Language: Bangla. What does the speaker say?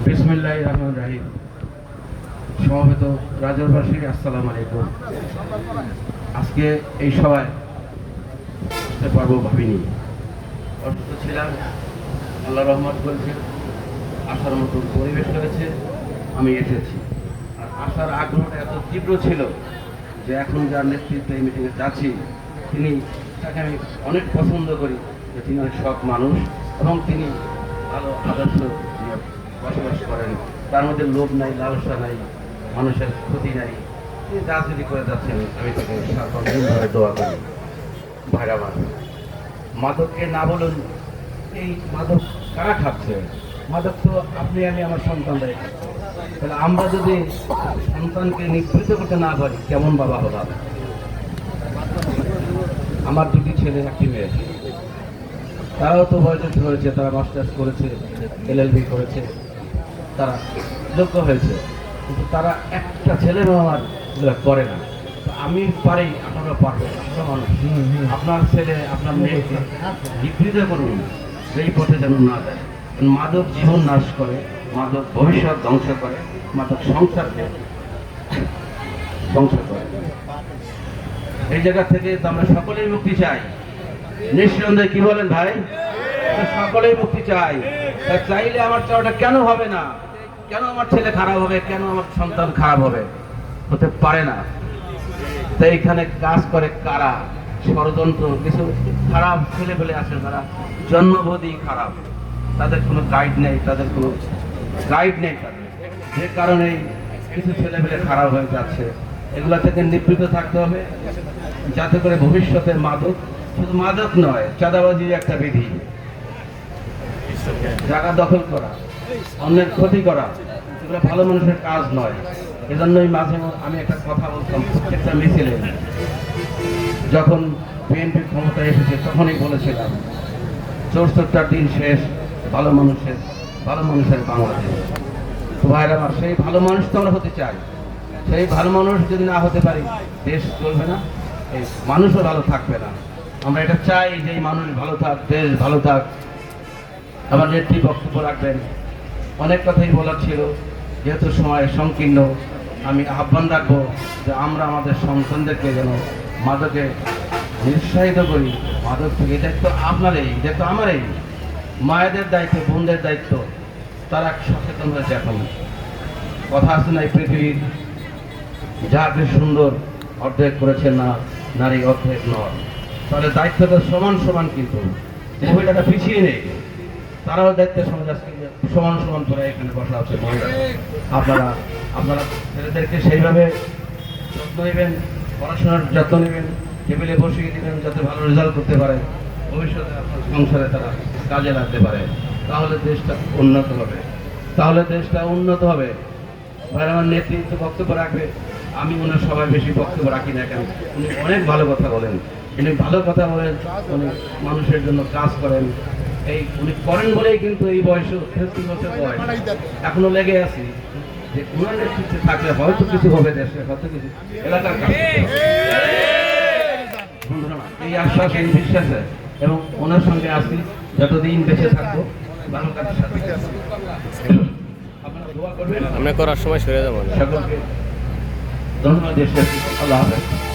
বিসমিল্লাহির রহমানির রহিম। সমবেত রাজবাসী আসসালামু আলাইকুম। আজকে এই সভায় আসতে পারবো ভাবিনি, অসুস্থ ছিলাম। আল্লাহ রহমত করেছে, আসার মতন পরিবেশ হয়েছে, আমি এসেছি। আর আসার আগ্রহটা এত তীব্র ছিল যে এখন যার নেতৃত্বে এই মিটিংয়ে যাচ্ছি, তাকে আমি অনেক পছন্দ করি, যে তিনি অনেক সৎ মানুষ এবং তিনি ভালো আদর্শ নিয়ে বসবাস করেন। তার মধ্যে লোভ নাই, লালসা নাই, মানুষের ক্ষতি নাই। তিনি রাজনীতি করে যাচ্ছেন, আমি তাকে সর্বদিনভাবে দোয়া করি। ভাইরা মাদককে না বলুন, এই মাদক কারা খাচ্ছে? মাদক তো আপনি আমি আমার সন্তান দেয়। তাহলে আমরা যদি সন্তানকে নিবৃত্ত করতে না পারি, কেমন বাবা হলাম? আমার দুটি ছেলে, একটি মেয়ে, তারাও তো বয়োজ্যেষ্ঠ হয়েছে, তারা মাস্টার্স করেছে, LLB করেছে, তারা যোগ্য হয়েছে, কিন্তু তারা একটা ছেলে আমার করে না। আমি পারি, আপনারা পারবেন। আপনারা মানুষ, আপনার ছেলে আপনার মেয়েকে নিবৃত্ত করুন, সেই পথে যেন না যায়। মাদক জীবন নাশ করে, মাদক ভবিষ্যৎ ধ্বংস করে, মাদক সংসারকে ধ্বংস করে। এই জায়গা থেকে তো আমরা সকলেই মুক্তি চাই, নিঃসন্দেহে। কি বলেন ভাই? সকলেই মুক্তি চাই। চাইলে আমার চাওয়াটা কেন হবে না? কেন আমার ছেলে খারাপ হবে? কেন আমার সন্তান খারাপ হবে? হতে পারে না। তাই এখানে কাজ করে কারা? ষড়যন্ত্র, কিছু খারাপ ছেলে পেলে আছে, তারা জন্মবোধই খারাপ, তাদের কোনো গাইড নেই, তাদের কোনো গাইড নেই তাদের, যে কারণে কিছু ছেলে পেলে খারাপ হয়ে যাচ্ছে। এগুলা থেকে নিবৃত্ত থাকতে হবে, যাতে করে ভবিষ্যতে মাদক, শুধু মাদক নয়, চাঁদাবাজির একটা বিধি, জায়গা দখল করা, অন্যের ক্ষতি করা, এগুলো ভালো মানুষের কাজ নয়। এজন্যই মাঝে আমি একটা কথা বলতাম প্রত্যেকটা মিছিলে, যখন বিএনপি ক্ষমতায় এসেছে তখনই বলেছিলাম ৭৪ দিন শেষ, ভালো মানুষের বাংলাদেশ। তো ভাইরা আমার, সেই ভালো মানুষ তো আমরা হতে চাই। সেই ভালো মানুষ যদি না হতে পারি, দেশ চলবে না, এই মানুষও ভালো থাকবে না। আমরা এটা চাই যে এই মানুষ ভালো থাক, দেশ ভালো থাক। আমার নেত্রী বক্তব্য রাখবেন। অনেক কথাই বলার ছিল, যেহেতু সময় সংকীর্ণ, আমি আহ্বান রাখবো যে আমরা আমাদের সন্তানদেরকে যেন মাদকে নিরুৎসাহিত করি। মাদক থেকে, এটা তো আপনারই, এটা তো আমারই, মায়েদের দায়িত্ব, বোনদের দায়িত্ব, তারা সচেতন হয়েছে। এখন কথা আছে না, এই পৃথিবীর যাকে সুন্দর অর্ধেক করেছে না নারী, অর্ধেক নয়। তাহলে দায়িত্বটা সমান সমান, কিন্তু মহিলাটা পিছিয়ে নেই, তারাও দায়িত্বের সমাজ সমান সমান করে এখানে বসা আছে। আপনারা ছেলেদেরকে সেইভাবে যত্ন নেবেন, পড়াশোনার যত্ন নেবেন, টেবিলে বসিয়ে দেবেন, যাতে ভালো রেজাল্ট করতে পারে, ভবিষ্যতে আপনার সংসারে তারা কাজে লাগতে পারে। তাহলে দেশটা উন্নত হবে। ভাই আমার নেতৃত্ব বক্তব্য রাখবে, আমি ওনার সবাই বেশি বক্তব্য রাখি না কেন, উনি অনেক ভালো কথা বলেন। উনি মানুষের জন্য কাজ করেন, এই উনি করেন বলেই কিন্তু এই বয়সে 33 বছর বয়স, এখনো লেগে আছি যে ওনার নেতৃত্বে থাকলে হয়তো কিছু হবে দেশে, হয়তো কিছু এলাকার কাজ। এই আশ্বাস, এই বিশ্বাসে এবং ওনার সঙ্গে আসি, যতদিন বেঁচে থাকবো ভালো কাজের সাথে। আপনারা দোয়া করবেন, আমরা করার সময় সরে যাবো। সকলকে ধন্যবাদ। আল্লাহ হাফেজ।